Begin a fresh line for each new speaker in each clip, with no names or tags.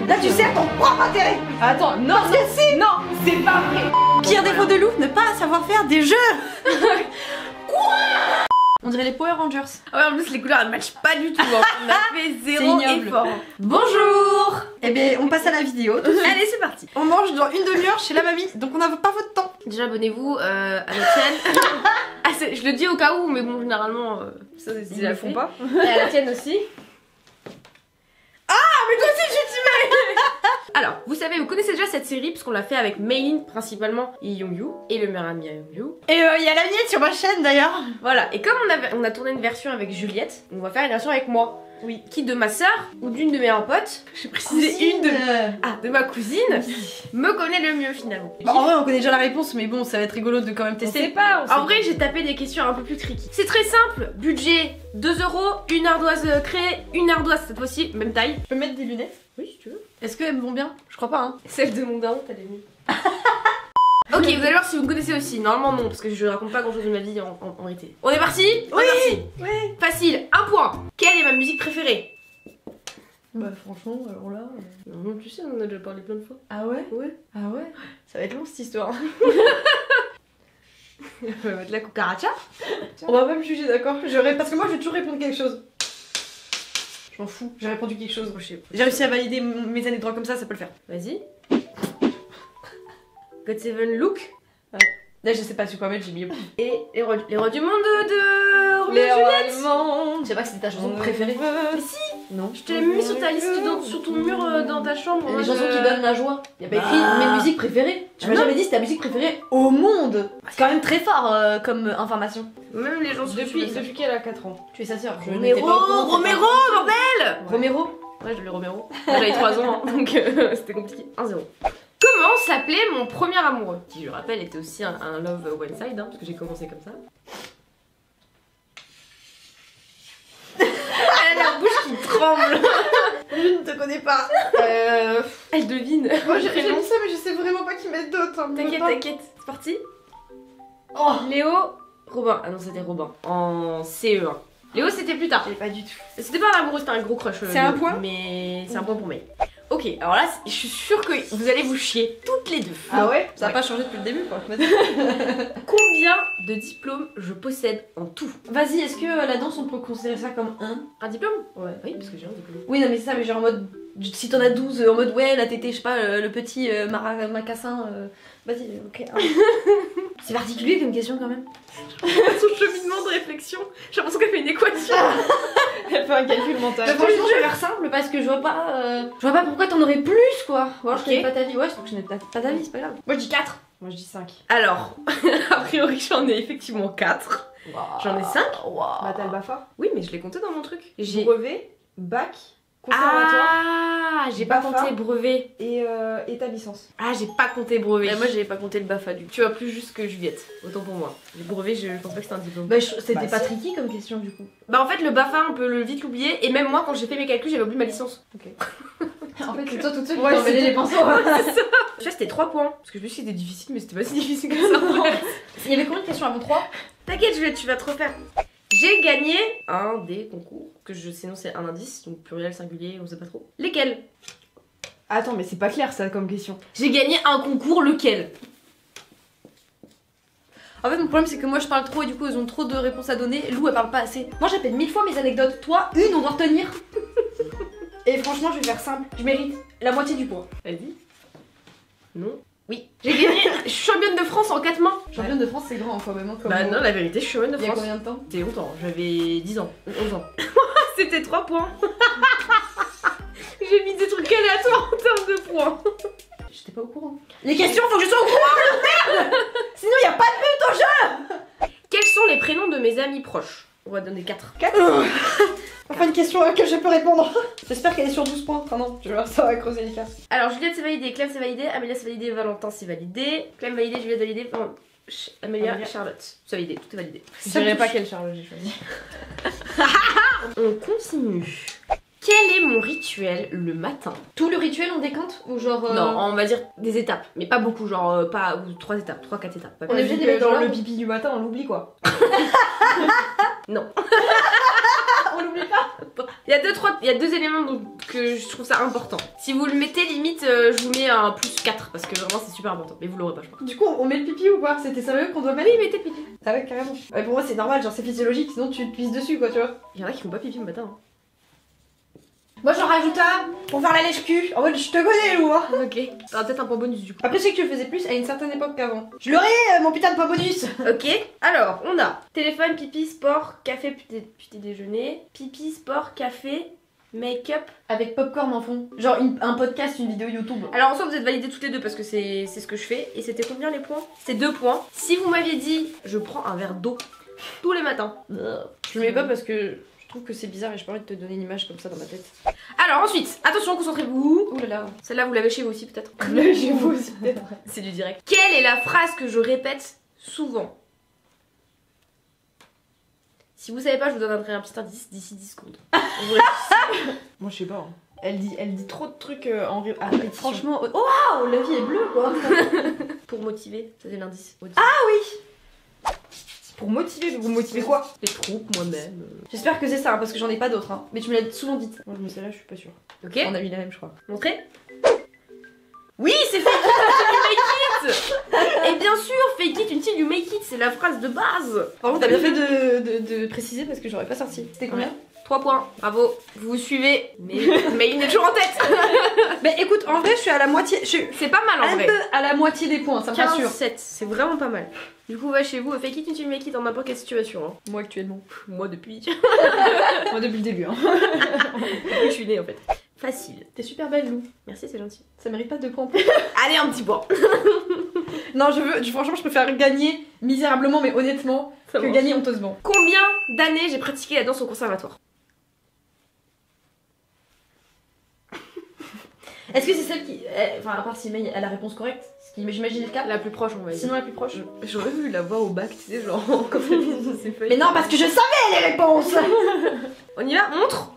Là tu sers ton propre intérêt.
Attends, non,
Parce que si.
non, c'est pas vrai.
Pire défaut de Lou, ne pas savoir faire des jeux. On dirait les Power Rangers.
Ah ouais, en plus les couleurs elles matchent pas du tout. Hein. On a fait zéro
ignoble.
effort. Bonjour.
Eh bien on passe à la vidéo.
Allez, c'est parti.
On mange dans une demi-heure chez la mamie, donc on n'a pas votre temps.
Déjà abonnez-vous à notre chaîne. Ah, je le dis au cas où, mais bon généralement ça
Ils la font pas.
Et à la tienne aussi. Ah mais toi aussi je t'y Alors, vous savez, vous connaissez déjà cette série parce qu'on l'a fait avec Maylin principalement et Youngyu et le meilleur ami à Youngyu.
Et il y a la mienne sur ma chaîne d'ailleurs.
Voilà, et comme on a tourné une version avec Juliette, on va faire une version avec moi.
Oui.
Qui de ma soeur ou d'une de mes potes, j'ai précisé une de ma cousine, me connaît le mieux finalement.
Bah, en vrai on connaît déjà la réponse, mais bon ça va être rigolo de quand même tester.
En vrai j'ai tapé des questions un peu plus tricky. C'est très simple, budget 2 €, une ardoise créée, une ardoise cette fois-ci, même taille.
Je peux mettre des lunettes?
Oui si tu veux.
Est-ce qu'elles me vont bien? Je crois pas hein.
Celle de mon daron, t'as les mis. Ok, vous allez voir si vous me connaissez aussi. Normalement non, parce que je raconte pas grand chose de ma vie en réalité. On est parti?
Oui.
Oui. Facile, un point. Quelle est ma musique préférée?
Bah franchement, alors là...
Non, tu sais, on en a déjà parlé plein de fois.
Ah ouais?
Ouais.
Ah ouais? Ça va être long cette histoire.
On va mettre la cucaracha.
On va pas me juger d'accord? Parce que moi je vais toujours répondre quelque chose. Je m'en fous, j'ai répondu quelque chose. J'ai réussi à valider mes années de droit comme ça peut le faire.
Vas-y. God Seven Look.
Ouais. Là je sais pas sur quoi mettre, j'ai mis...
Et les rois du monde de Roméo et
Les rois
Juliette.
du monde. Je sais pas que c'était ta chanson préférée.
Mais si.
Non.
Je te l'ai mis sur ta liste, sur ton mur dans ta chambre.
Les chansons qui donnent la joie. Y a pas écrit mes musiques préférées. Tu m'as
non.
jamais dit c'est ta musique préférée au monde. C'est quand même très fort comme information.
Même les gens
Depuis qu'elle a 4 ans. Tu es sa sœur.
Romero, bordel.
Romero.
Ouais, je l'ai Romero. J'avais 3 ans, hein, donc c'était compliqué. 1-0. Comment s'appelait mon premier amoureux? Qui, je le rappelle, était aussi un love one side, hein, parce que j'ai commencé comme ça. Elle a la bouche qui tremble.
Je ne te connais pas.
Elle devine.
Moi j'ai ça mais je sais vraiment pas qui mettre d'autres. Hein.
T'inquiète. C'est parti.
Oh.
Léo, Robin. Ah non, c'était Robin. En CE1. Léo, c'était plus tard.
Pas du tout.
C'était pas un amoureux, c'était un gros crush.
C'est un point?
Mais c'est un point pour May. Ok, alors là, je suis sûre que vous allez vous chier toutes les deux.
Ah ouais? Ça a pas changé depuis le début quoi.
Combien de diplômes je possède en tout?
Vas-y, est-ce que la danse on peut considérer ça comme
Un diplôme?
Ouais.
Oui, parce que j'ai un diplôme.
Oui, non, mais c'est ça, mais genre en mode. Si t'en as 12, en mode ouais, la tétée, je sais pas, le petit macassin. Vas-y, ok. C'est particulier comme question quand même.
Son cheminement de réflexion, j'ai l'impression qu'elle fait une équation.
Elle fait un calcul mental. Mais franchement, je vais faire simple parce que je vois pas pourquoi t'en aurais plus quoi. Ou alors je connais pas ta vie. Ouais, je trouve que je n'ai pas ta vie, c'est pas grave. Moi je dis 4. Moi je dis 5.
Alors, a priori, j'en ai effectivement 4.
Wow.
J'en ai 5.
Wow.
Bah t'as le BAFA,
Oui, mais je l'ai compté dans mon truc. J'ai.
brevet, bac, conservatoire
Ah, j'ai pas
BAFA.
compté brevet.
et ta licence.
Ah, j'ai pas compté brevet.
Mais moi j'avais pas compté le BAFA du coup.
Tu vois plus juste que Juliette, autant pour moi. Les brevets, je pense pas que c'était un diplôme.
Bah c'était
Bah,
pas
si.
tricky comme question du coup.
Bah en fait le BAFA on peut vite l'oublier et même moi quand j'ai fait mes calculs j'avais oublié ma licence.
En fait c'est toi toute seule qui
Ouais,
t'as emmêlé
c'est
les pinceaux.
Tu vois c'était 3 points. Parce que je me suis dit que c'était difficile mais c'était pas si difficile que ça.
Il y avait combien de questions avant 3?
T'inquiète Juliette, tu vas te refaire. J'ai gagné un des concours, que je sais non c'est un indice, donc pluriel, singulier, on sait pas trop. Lesquels?
Attends, mais c'est pas clair ça comme question.
J'ai gagné un concours, lequel?
En fait mon problème c'est que moi je parle trop et du coup ils ont trop de réponses à donner. Lou elle parle pas assez. Moi j'appelle 1000 fois mes anecdotes. Toi une on doit retenir. Et franchement je vais faire simple. Je mérite la moitié du point.
Vas-y. Non. Oui. J'ai gagné je suis championne de France en 4 mains.
Championne de France c'est grand quand même.
Bah non la vérité je suis championne de
Il y a
France.
combien de temps?
C'était longtemps, j'avais 10 ans, 11 ans. C'était 3 points. J'ai mis des trucs aléatoires en termes de points.
J'étais pas au courant. Les questions faut que je sois au courant. Merde. Sinon y a pas de but au jeu.
Quels sont les prénoms de mes amis proches? On va donner 4.
Enfin une question à laquelle je peux répondre. J'espère qu'elle est sur 12 points. Enfin non, je vais voir ça va creuser les cas.
Alors Juliette c'est validé, Clem c'est validé, Amélia c'est validé, Valentin c'est validé, Clem validé, Juliette validé, Amélia, Charlotte, c'est validé, tout est validé.
Je dirais pas quelle charge j'ai choisi.
On continue. Quel est mon rituel le matin?
Tout le rituel on décante ou genre
Non, on va dire des étapes, mais pas beaucoup, genre pas ou 3 étapes, 3-4 étapes. Pas
On est
plus.
obligé de les mettre dans
genre le
l'ordre.
pipi du matin, on l'oublie quoi.
Non.
On l'oublie pas.
Il y a deux éléments que je trouve ça important. Si vous le mettez, limite, je vous mets un plus 4 parce que vraiment c'est super important. Mais vous l'aurez pas, je crois.
Du coup, on met le pipi ou quoi? C'était sérieux qu'on doit mettre?
Oui, mettez pipi.
Ah ouais, carrément. Ouais, pour moi, c'est normal, genre c'est physiologique, sinon tu te pisses dessus quoi, tu vois.
Il y en a qui font pas pipi le matin. Hein.
Moi, j'en rajoute un pour faire la lèche-cul. En mode, je te connais, Lou. Hein.
Ok. T'auras peut-être un point bonus du coup.
Après, je sais que tu le faisais plus à une certaine époque qu'avant. Je l'aurais, mon putain de point bonus.
Ok. Alors, on a téléphone, pipi, sport, café, petit déjeuner, pipi, sport, café, make-up.
Avec popcorn en fond. Genre un podcast, une vidéo YouTube.
Alors en soi vous êtes validés toutes les deux parce que c'est ce que je fais. Et c'était combien les points? C'était 2 points. Si vous m'aviez dit je prends un verre d'eau tous les matins.
Je le mets pas parce que je trouve que c'est bizarre et j'ai pas envie de te donner une image comme ça dans ma tête.
Alors ensuite, attention, concentrez-vous.
Ouh là là.
Celle-là vous l'avez chez vous aussi peut-être.
J'ai vous aussi peut-être.
C'est du direct. Quelle est la phrase que je répète souvent? Si vous savez pas, je vous donnerai un petit indice d'ici 10 secondes.
Moi je sais pas. Hein. Elle dit trop de trucs à répétition.
Franchement, oh wow, la vie est bleue quoi.
Pour motiver, ça c'est l'indice.
Pour motiver, vous motivez quoi?
Les troupes, moi-même.
J'espère que c'est ça, hein, parce que j'en ai pas d'autres. Hein. Mais tu me l'as souvent dit.
Moi je me sais là, je suis pas sûre.
Ok.
On a mis la même, je crois.
Montrez. Oui, c'est fake it, make it. Et bien sûr, fake it until you make it, c'est la phrase de base.
Par contre, t'as bien fait de préciser parce que j'aurais pas sorti. C'était combien?
3 points, bravo, vous suivez, mais il est toujours en tête.
Mais écoute, en vrai, je suis à la moitié. Je suis
C'est pas mal en
un
vrai.
peu à la moitié des points, ça me rassure.
15-7, c'est vraiment pas mal. Du coup, va chez vous, fake it until you make it dans n'importe quelle situation. Hein.
Moi actuellement.
Moi depuis.
Moi depuis le début. Hein.
Depuis que je suis née en fait. Facile.
T'es super belle, Lou.
Merci, c'est gentil.
Ça mérite pas 2 points en plus.
Allez, un petit point.
Non, franchement, je préfère gagner misérablement, mais honnêtement,
Ça
que
marche.
gagner honteusement.
Combien d'années j'ai pratiqué la danse au conservatoire?
Est-ce que c'est celle qui. Enfin, à part si May a la réponse correcte, ce qui j'imagine le cas.
La plus proche, on va dire.
Sinon, la plus proche.
J'aurais voulu la voir au bac, tu sais, genre quand elle mise dans ses feuilles.
Mais non, parce que je savais les réponses.
On y va, montre.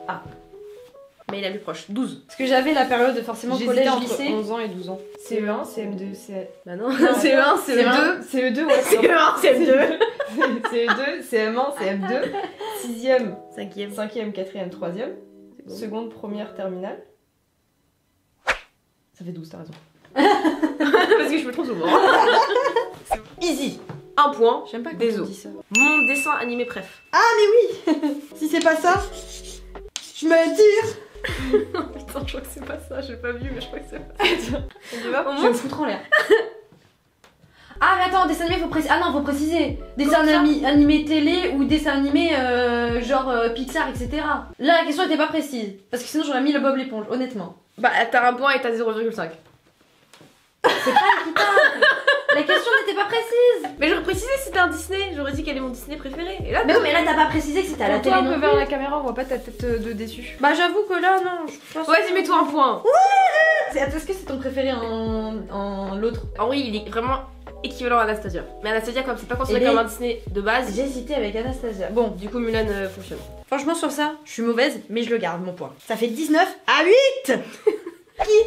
Ah. Mais la plus proche, 12.
Parce que j'avais la période forcément
J'hésitais
collège,
entre
lycée.
11 ans et 12 ans. CE1, CM2, CE...
Bah non, CE1, CE2.
CE2, ouais.
CE1, CM2.
CE2, CM1, CM2, 6ème,
5ème.
5ème, 4ème, 3ème,
bon.
seconde, première, terminale. Ça fait 12, t'as raison.
Parce que je me trompe souvent.
Easy.
1 point.
J'aime pas quand
Des
on
os.
dit ça.
Mon dessin animé préf.
Ah, mais oui. Si c'est pas ça, je me tire.
Putain, je crois que c'est pas ça, j'ai pas vu, mais je crois que c'est pas ça.
On y va?
On
Je vais me
monte.
foutre en l'air. Ah, mais attends, dessin animé, faut préciser. Ah non, faut préciser. Dessin
Comment ça
animé télé ou dessin animé genre Pixar, etc. Là, la question était pas précise. Parce que sinon, j'aurais mis le Bob l'éponge, honnêtement.
Bah, t'as 1 point et t'as 0,5.
C'est pas équitable. La question n'était pas précise.
Mais j'aurais précisé si c'était un Disney, j'aurais dit quel est mon Disney préféré. Et là,
Mais oui, mais là, t'as pas précisé que c'était à la télé.
Tourne-toi un
non
peu
plus.
vers la caméra, on voit pas ta tête de déçu.
Bah, j'avoue que là, non. Je pense...
vas-y, mets-toi 1 point.
Est-ce que c'est ton préféré en l'autre?
En vrai, il est vraiment équivalent à Anastasia. Mais Anastasia, comme c'est pas considéré
Et
comme
les-
un Disney de base,
J'ai hésité avec Anastasia. Bon,
du coup Mulan fonctionne.
franchement, sur ça, je suis mauvaise, mais je le garde, mon point. Ça fait 19 à 8.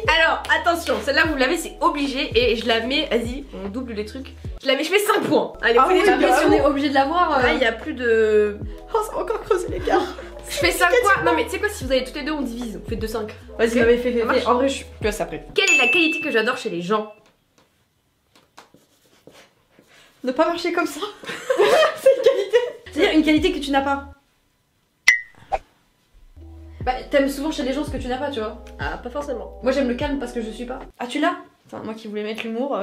Alors, attention, celle-là vous l'avez, c'est obligé. Et je la mets, vas-y, on double les trucs. Je mets 5 points. Allez,
Ah
prenez
oui,
les
mais si
pressions.
on est obligé de l'avoir.
Là, il y a plus de.
Oh, ça va encore creuser l'écart.
Je fais 5 points. Non, mais tu sais quoi, si vous avez toutes les deux, on divise. On fait 2-5.
Vas-y,
Ok.
mais fais.
Ça marche.
En vrai, je suis après.
Quelle est la qualité que j'adore chez les gens?
Ne pas marcher comme ça. C'est une qualité. C'est-à-dire une qualité que tu n'as pas. Bah, t'aimes souvent chez les gens ce que tu n'as pas, tu vois.
Ah, pas forcément.
Moi, j'aime le calme parce que je suis pas. Ah, tu l'as? Enfin, moi qui voulais mettre l'humour.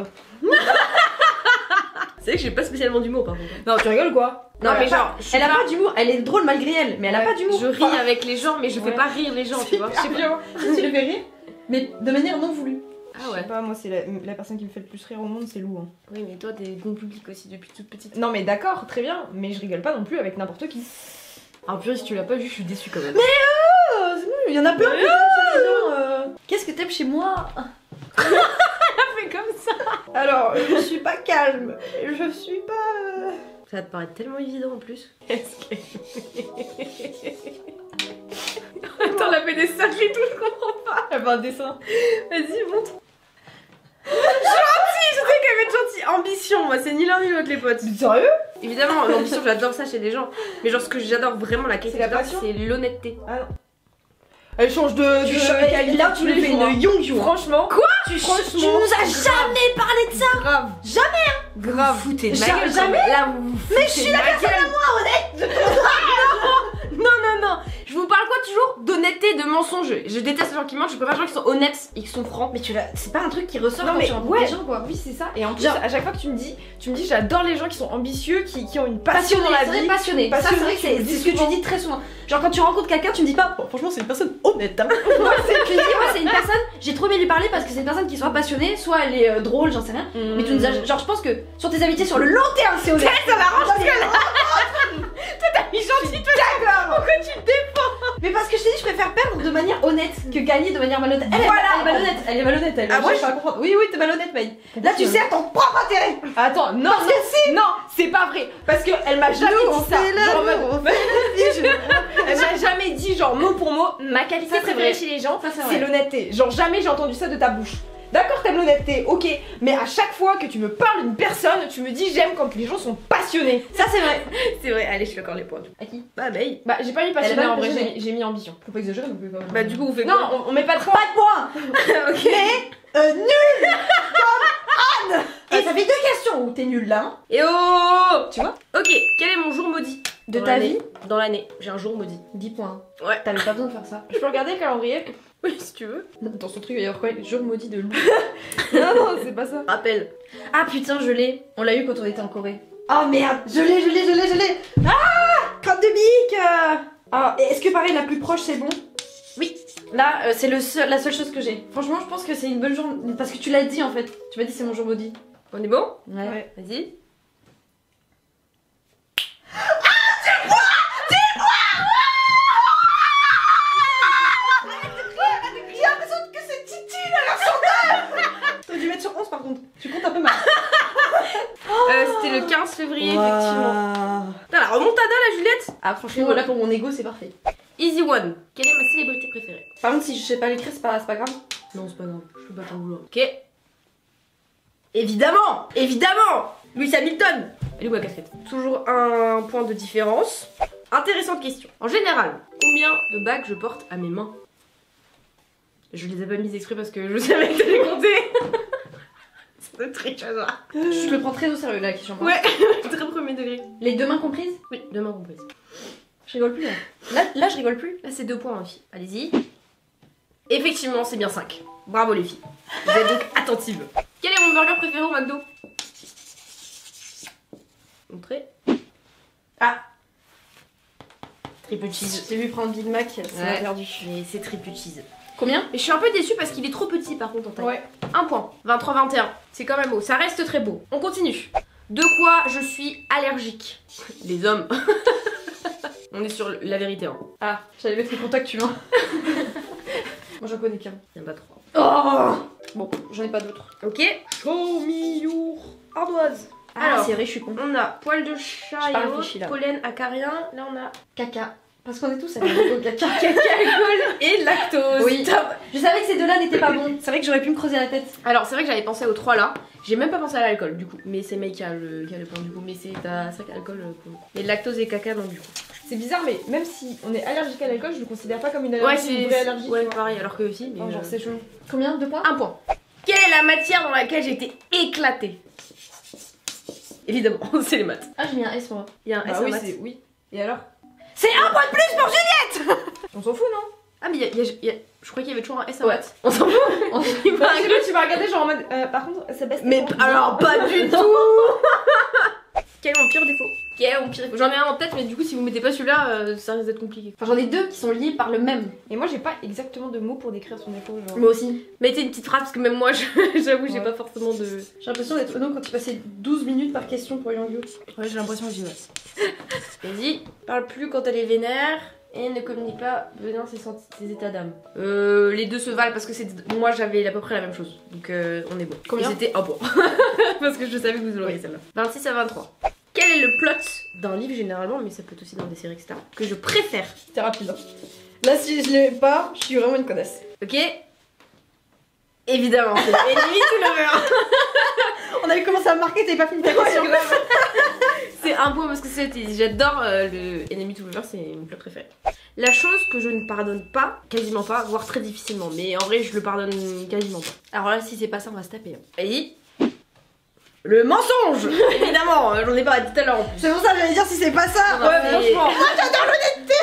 C'est vrai que j'ai pas spécialement d'humour par contre.
Non, tu rigoles quoi?
Non,
elle
mais
a pas-
genre, je suis
Elle a
pas-
pas d'humour. Elle est drôle malgré elle, mais elle a
Ouais,
pas d'humour.
Je ris avec les gens, mais je fais
Ouais.
pas rire les gens, tu vois. Je sais pas.
violent. Tu le fais rire, mais de manière non voulue.
Ah
Je sais
ouais.
pas, moi c'est la personne qui me fait le plus rire au monde, c'est Lou. Hein.
Oui, mais toi, t'es bon public aussi depuis toute petite.
Non mais d'accord, très bien, mais je rigole pas non plus avec n'importe qui.
Alors, purée, si tu l'as pas vu, je suis déçue quand même.
Oh, c'est bon, il y en a plein. Qu'est-ce que t'aimes chez moi?
fait comme ça.
Alors, je suis pas calme. Je suis pas.
Ça va te paraître tellement évident en plus. Est-ce que. Attends, elle a fait des cercles et tout, je comprends pas.
Elle fait un dessin.
Vas-y, montre. Gentille, je sais qu'elle va être gentille. Ambition, moi, c'est ni l'un ni l'autre, les potes.
Sérieux?
évidemment, l'ambition, j'adore ça chez les gens. Mais genre, ce que j'adore vraiment, la qualité,
C'est la passion.
c'est l'honnêteté.
Ah non. Elle change de qualité.
Là, tu lui fais une Yongyu.
Franchement.
Quoi
Tu nous as jamais parlé de ça.
Grave.
Jamais,
hein. Grave. Vous foutez de ma gueule.
Jamais.
Là, vous vous
Mais je suis la personne
à moi, honnête. Non. Je vous parle quoi toujours d'honnêteté, de mensonge. Je déteste les gens qui mentent, je préfère les gens qui sont honnêtes et qui sont francs.
Mais c'est pas un truc qui ressort
Non,
quand
mais
tu rencontres
ouais.
des gens quoi.
Oui, c'est ça. Et en plus,
Genre-
à chaque fois que tu me dis j'adore les gens qui sont ambitieux, qui ont une passion dans la
c'est vrai,
vie.
passionné. Ça, c'est vrai que
tu me le
c'est
dis
ce que tu
souvent.
dis très souvent. Genre quand tu rencontres quelqu'un, tu me dis pas, bon, franchement, c'est une personne honnête. Hein. Tu dis, c'est une personne, j'ai trop aimé lui parler parce que c'est une personne qui soit passionnée, soit elle est drôle, j'en sais rien. Mais tu nous as, genre, je pense que sur tes amitiés sur le long terme, c'est honnête.
Ça m'arrange
parce que
t'as mis gentil, toi.
Pourquoi tu te défends? Mais parce que je t'ai dit, je préfère perdre de manière honnête que gagner de manière malhonnête. Elle,
Voilà.
elle est malhonnête, elle est malhonnête. Elle.
Ah, moi,
je sais pas comprendre. Oui, t'es malhonnête, Maï. Là, tu sers ton propre intérêt.
Attends, non,
Parce que si.
non, c'est pas vrai. Parce qu'elle m'a jamais
Nous, on
dit ça.
fait
Genre, en
l'amour,
mode- Elle m'a jamais dit, genre, mot pour mot, ma qualité
Ça, c'est
préférée
vrai.
chez les gens,
Ça, c'est
c'est
vrai.
l'honnêteté. Genre, jamais j'ai entendu ça de ta bouche. D'accord, t'aimes l'honnêteté, ok, mais à chaque fois que tu me parles d'une personne, tu me dis j'aime quand les gens sont passionnés.
Ça, c'est vrai.
C'est vrai, allez, je suis d'accord les points.
À qui?
Bah, Baï.
Bah, j'ai pas mis passionné
Elle est
en vrai,
passionnée.
j'ai mis ambition.
Faut pas exagérer non plus quand même.
Bah, du coup, vous faites
Non,
quoi
on met pas de points.
Pas de points.
Ok.
Nul comme Anne. Et ça fait 2 questions où t'es nul là. Hein.
Et oh.
Tu vois?
Ok, quel est mon jour maudit
De
Dans
ta
l'année.
vie.
Dans l'année, j'ai un jour maudit.
10 points.
Ouais.
T'avais pas besoin de faire ça.
Je peux regarder le calendrier?
Oui, si tu veux.
Dans son truc, il va y avoir quoi? Jour maudit de loup.
Non, c'est pas ça.
Rappel.
Ah putain, je l'ai. On l'a eu quand on était en Corée. Oh merde, je l'ai. Ah, crotte de bique. Ah, et est-ce que pareil, la plus proche, c'est bon?
Oui.
Là, c'est la seule chose que j'ai. Franchement, je pense que c'est une bonne journée. Parce que tu l'as dit en fait. Tu m'as dit c'est mon jour maudit.
On est bon
Ouais.
Vas-y.
J'ai l'impression que c'est Titi la version 2. T'aurais dû mettre sur 11 par contre. Tu comptes un peu mal.
C'était le 15 février, effectivement. Putain, la remontada, la Juliette.
Ah, franchement, là pour mon ego, c'est parfait.
Easy one. Quelle est ma célébrité préférée?
Par contre, si je sais pas l'écrire, c'est pas grave.
Non, c'est pas grave. Je peux pas t'en vouloir. Ok. Évidemment. Lewis Hamilton. Elle est où ma casquette? Toujours un point de différence. Intéressante question. En général, combien de bagues je porte à mes mains? Je les ai pas mises exprès parce que je savais que t'allais compter. C'est très hasard.
Je le prends très au sérieux la question.
Ouais, très premier degré.
Les 2 mains comprises?
Oui, demain comprise.
Je rigole plus là. Là, je rigole plus.
Là, c'est 2 points, ma fille. Allez-y. Effectivement, c'est bien 5. Bravo, les filles. Vous êtes donc attentives. Quel est mon burger préféré au McDo? Montrez.
Ah.
Triple cheese.
J'ai vu prendre Big Mac, ça m'a
Ouais.
perdu.
Mais c'est triple cheese.
Combien?
Et je suis un peu déçue parce qu'il est trop petit par contre en taille.
Ouais.
1 point. 23-21. C'est quand même beau. Ça reste très beau. On continue. De quoi je suis allergique? Les hommes. On est sur la vérité. Hein.
Ah, j'allais mettre les contacts, tu vois. Moi j'en connais qu'un.
Il y en a pas 3.
Oh. Bon, j'en ai pas d'autres.
Ok. Show me your ardoise.
Ah,
Alors,
c'est vrai, je suis con.
on a poil de chat
J'ai pas
et
réfléchi, là.
autres, pollen acarien. Là, on a
Caca. Parce qu'on est tous allergiques au caca.
caca, alcool et lactose.
Oui.
Top.
Je savais que ces deux-là n'étaient pas bons. C'est vrai que j'aurais pu me creuser la tête.
Alors, c'est vrai que j'avais pensé aux 3 là. J'ai même pas pensé à l'alcool du coup. Mais c'est Mike qui a le point du coup. Mais c'est vrai qu'alcool. Mais lactose et caca, non, du coup.
C'est bizarre, mais même si on est allergique à l'alcool, je le considère pas comme une
Ouais,
allergie, une vraie allergie.
ouais,
tu vois.
pareil, alors que aussi. Mais
Oh, genre, c'est chaud.
Combien? 2 points?
1 point. Quelle est la matière dans laquelle j'ai été éclatée? Évidemment, c'est les maths.
Ah, j'ai mis un S moi.
Il y a un
Bah
S en
oui,
maths.
c'est oui. Et alors?
C'est un point de plus pour Juliette.
On s'en fout, non?
Ah, mais je crois qu'il y avait toujours un S en
Ouais.
maths. On s'en fout. Il
Bah,
va
je sais pas, tu vas regarder genre en mode. Par contre, ça baisse.
Mais alors, pas du tout. Quel est mon pire défaut? Quel est mon pire défaut? J'en ai un en tête, mais du coup, si vous mettez pas celui-là, ça risque d'être compliqué.
Enfin, j'en ai 2 qui sont liés par le même.
Et moi, j'ai pas exactement de mots pour décrire son défaut. Genre.
Moi aussi.
Mettez une petite phrase, parce que même moi, j'avoue, j'ai
Ouais.
pas forcément de.
J'ai l'impression d'être Ono quand tu passais 12 minutes par question pour Yangyu.
Ouais, j'ai l'impression que j'y vais.
Vas-y, parle plus quand elle est vénère. Et ne communique pas venant ses états d'âme. Les deux se valent parce que moi j'avais à peu près la même chose. Donc on est bon.
Combien?
Et c'était un point. Parce que je savais que vous l'auriez celle-là. 26 à 23. Quel est le plot d'un livre généralement, mais ça peut être aussi dans des séries, etc. que je préfère?
C'était rapide. Hein. Là, si je l'ai pas, je suis vraiment une connasse.
Ok. Évidemment, c'est Enemy to Lover.
On avait commencé à marquer, t'avais pas fini ta question.
C'est un point parce que j'adore le Enemy to Lover, c'est mon plat préféré. La chose que je ne pardonne pas, quasiment pas, voire très difficilement, mais en vrai je le pardonne quasiment pas.
Alors là, si c'est pas ça, on va se taper.
Et le mensonge. Évidemment, j'en ai parlé tout à l'heure en plus.
C'est pour ça que j'allais dire si c'est pas ça.
Non,
Ouais,
mais-
franchement. Moi, j'adore l'honnêteté.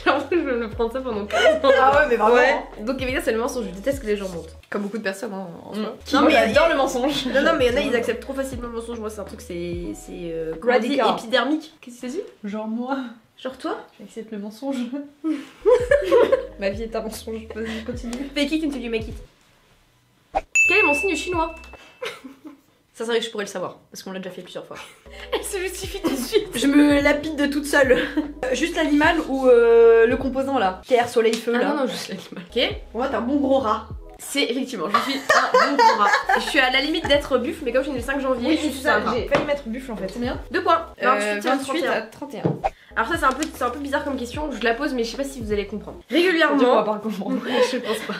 En fait, je vais me prendre ça pendant 15 ans.
Ah ouais, mais vraiment.
Ouais. Donc évidemment c'est le mensonge, je déteste que les gens mentent.
Comme beaucoup de personnes en soi.
Non, mais
il y a-
j'adore le mensonge.
Non mais il y en a ils acceptent trop facilement le mensonge, moi c'est un truc comment on dit,
Radical.
épidermique. Qu'est-ce que c'est dit?
Genre moi,
Genre toi?
j'accepte le mensonge. Ma vie est un mensonge. Vas-y, continue.
Fake it until you make it. Quel est mon signe chinois?
Ça, c'est vrai que je pourrais le savoir, parce qu'on l'a déjà fait plusieurs fois.
Elle se justifie tout de suite.
Je me lapide de toute seule. Juste l'animal ou le composant là. Terre, soleil, feu là.
Ah non, juste l'animal. Ok.
Pour moi, t'es un bon gros rat.
C'est effectivement, je suis un bon gros rat. Je suis à la limite d'être buffle, mais comme je suis née le 5 janvier,
Oui,
je
c'est
suis un
ça,
rat.
j'ai failli mettre buffle en fait.
Combien?
2 points. 28
28 à
31.
31.
Alors ça c'est un peu bizarre comme question, je la pose mais je sais pas si vous allez comprendre.
On va
Régulièrement,
pas comprendre.
ouais, je pense pas.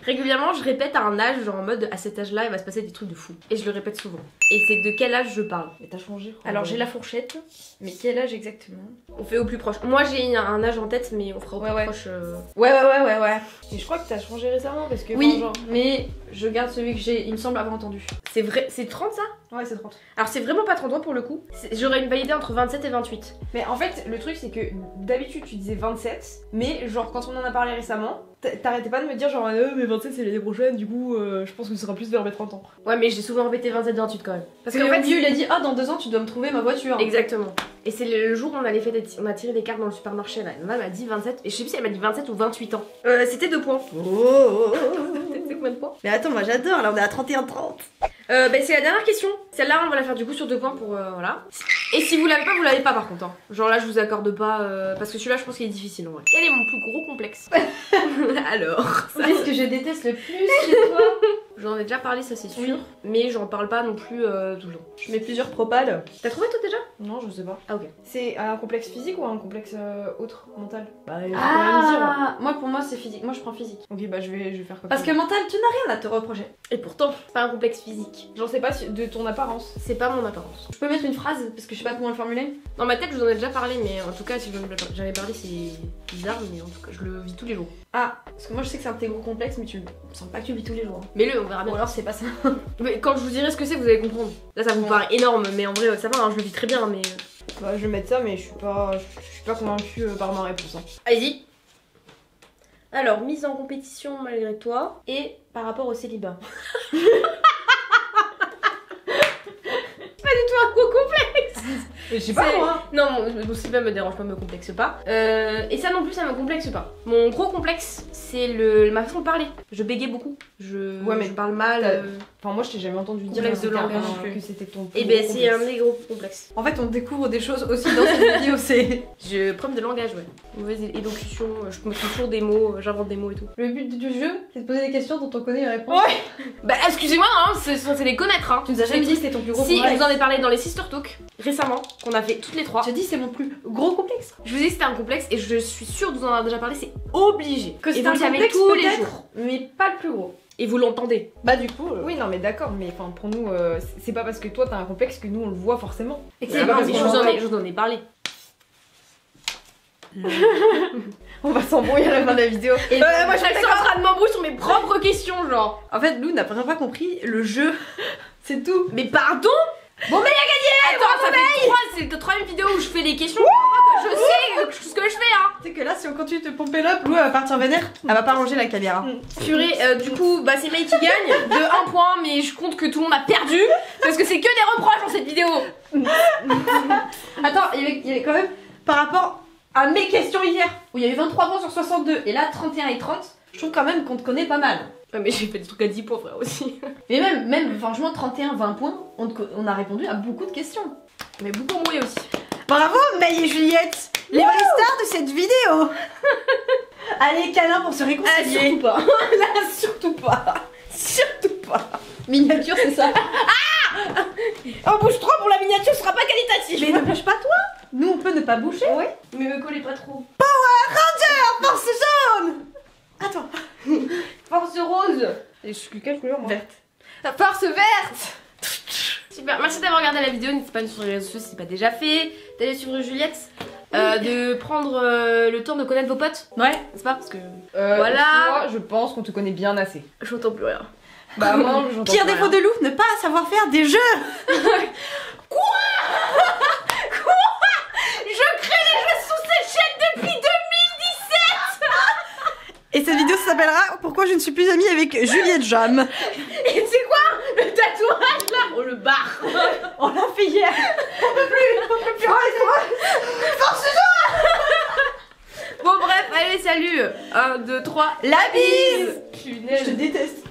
Régulièrement, je répète à un âge, genre en mode à cet âge-là, il va se passer des trucs de fou. Et je le répète souvent. Et c'est de quel âge je parle?
Mais t'as changé.
Alors, j'ai la fourchette, mais quel âge exactement?
On fait au plus proche. Moi j'ai un âge en tête, mais on fera au plus
Ouais.
proche.
Ouais.
Et je crois que t'as changé récemment parce que.
Oui,
enfin, genre...
mais je garde celui que j'ai, il me semble avoir entendu.
C'est vrai, c'est 30 ça?
Ouais, c'est 30.
Alors c'est vraiment pas 30 ans pour le coup. J'aurais une validée entre 27 et 28.
Mais en fait, le truc c'est que d'habitude tu disais 27, mais genre quand on en a parlé récemment, t'arrêtais pas de me dire genre mais 27 c'est l'année prochaine, du coup je pense que ce sera plus vers mes 30 ans.
Ouais mais j'ai souvent répété 27-28 quand même.
Parce qu'en fait, vieux, il a dit, ah, dans 2 ans, tu dois me trouver ma voiture.
Exactement. Et c'est le jour où on a tiré des cartes dans le supermarché là. Nana m'a dit 27, et je sais plus si elle m'a dit 27 ou 28 ans. C'était 2 points. C'est combien de points?
Mais attends, moi j'adore, là on est à 31-30.
Bah c'est la dernière question. Celle-là on va la faire du coup sur 2 points pour voilà. Et si vous l'avez pas par contre. Hein. Genre là je vous accorde pas parce que celui-là je pense qu'il est difficile en vrai. Quel est mon plus gros complexe? Alors.
Qu'est-ce que je déteste le plus chez toi?
J'en ai déjà parlé ça c'est sûr, mais j'en parle pas non plus tout le temps.
Je mets plusieurs propales.
T'as trouvé toi déjà?
Non, je sais pas.
Ah ok.
C'est un complexe physique ou un complexe autre, mental? Bah, il faut quand même dire.
Ah, moi pour moi c'est physique, moi je prends physique.
Ok, bah je vais faire comme
Parce
ça.
que mental, tu n'as rien à te reprocher.
Et pourtant c'est pas un complexe physique.
J'en sais pas de ton apparence.
C'est pas mon apparence.
Je peux mettre une phrase, parce que je sais pas comment le formuler.
Dans ma tête je vous en ai déjà parlé, mais en tout cas si j'avais parlé c'est bizarre, mais en tout cas je le vis tous les jours.
Ah, parce que moi je sais que c'est un de tes gros complexes, mais tu me sens pas que tu le vis tous les jours.
Mais on verra
Ou
bien.
alors c'est pas ça.
Mais quand je vous dirai ce que c'est, vous allez comprendre. Là, ça vous
Ouais.
paraît énorme, mais en vrai, ça va, hein, je le vis très bien, mais.
Bah je vais mettre ça, mais je suis pas convaincue par ma réponse. Hein.
Allez-y. Alors, mise en compétition malgré toi et par rapport au célibat. Pas du tout un gros complexe.
Mais je sais pas
C'est-
moi.
Non, mon célibat me dérange pas, me complexe pas. Et ça non plus, ça me complexe pas. Mon gros complexe, c'est ma façon de parler. Je bégayais beaucoup.
Ouais, mais
je parle mal.
t'as- Enfin, moi je t'ai jamais entendu dire
Complexe de langue,
que
non plus.
que c'était ton.
Et
plus
ben,
gros
c'est un
complexe.
des gros complexes.
En fait, on découvre des choses aussi dans cette vidéo, c'est.
Je problème de langage, ouais. Mauvaise élocution, je me trouve toujours des mots, j'invente des mots et tout.
Le but du jeu, c'est de poser des questions dont on connaît les réponses.
Bah excusez-moi, hein, c'est les connaître, hein.
Tu nous as jamais dit que c'était ton plus gros
Si, je
complexe.
vous en ai parlé dans les Sister Talk récemment, qu'on a fait toutes les 3.
Je te dis, c'est mon plus gros complexe.
Je vous ai dit que c'était un complexe et je suis sûre de vous en avoir déjà parlé, c'est obligé.
Que
et
c'est
vous
un
le savez
complexe
tous les
peut-être,
jours.
mais pas le plus gros.
Et vous l'entendez.
Bah du coup,
Oui, non, mais d'accord, mais enfin pour nous, c'est pas parce que toi t'as un complexe que nous on le voit forcément.
et que
C'est
c'est
pas
pas
parce
parce
que
qu'on
je vous en ai parlé.
On va s'embrouiller à la fin de la vidéo.
Et
moi, je
moi,
suis
je suis en train de m'embrouiller sur mes propres questions, genre.
En fait, Lou n'a vraiment pas compris le jeu. C'est tout.
Mais pardon. Bon, mais il a gagné. Attends, ça fait c'est la troisième vidéo où je fais les questions. Je sais ce que je fais, hein.
Tu sais que là, si on continue de pomper l'up, Lou elle va partir vénère. Elle va pas ranger la caméra.
Purée, du coup, bah c'est May qui gagne de 1 point, mais je compte que tout le monde a perdu parce que c'est que des reproches dans cette vidéo.
Attends, il y avait quand même, par rapport à mes questions hier, où il y a eu 23 points sur 62, et là 31 et 30, je trouve quand même qu'on te connaît pas mal.
Ouais, mais j'ai fait des trucs à 10 points, frère, aussi.
Mais même franchement, 31-20 points, on a répondu à beaucoup de questions.
Mais beaucoup embrouillé aussi.
Bravo, May et Juliette, les vraies stars de cette vidéo. Allez, câlin pour se réconcilier.
surtout pas.
Là, surtout pas. Surtout pas. Miniature, c'est ça.
On bouge trop pour la miniature, ce sera pas qualitatif.
Mais ne bouge pas toi. Nous, on peut ne pas bouger.
Ouais, mais me collez pas trop.
Force jaune. Attends.
Force rose.
Et je suis quelle couleur moi?
Verte.
La force verte. Super, merci d'avoir regardé la vidéo. N'hésitez pas à nous suivre sur les réseaux sociaux si c'est pas déjà fait. D'aller suivre Juliette. De prendre le temps de connaître vos potes.
Ouais.
C'est pas parce que.
Voilà. Moi, je pense qu'on te connaît bien assez.
J'entends plus rien.
Bah, moi, j'entends
Pire
plus
défaut
rien.
de Lou, ne pas savoir faire des jeux.
Je crée les jeux sous cette chaîne depuis 2017.
Et cette vidéo s'appellera Pourquoi je ne suis plus amie avec Juliette Jam.
Et c'est quoi le tatouage là? On le barre.
On l'a fait hier. On peut plus.
Bon bref, allez salut. 1, 2, 3.
La bise.
Punaise.
Je te déteste.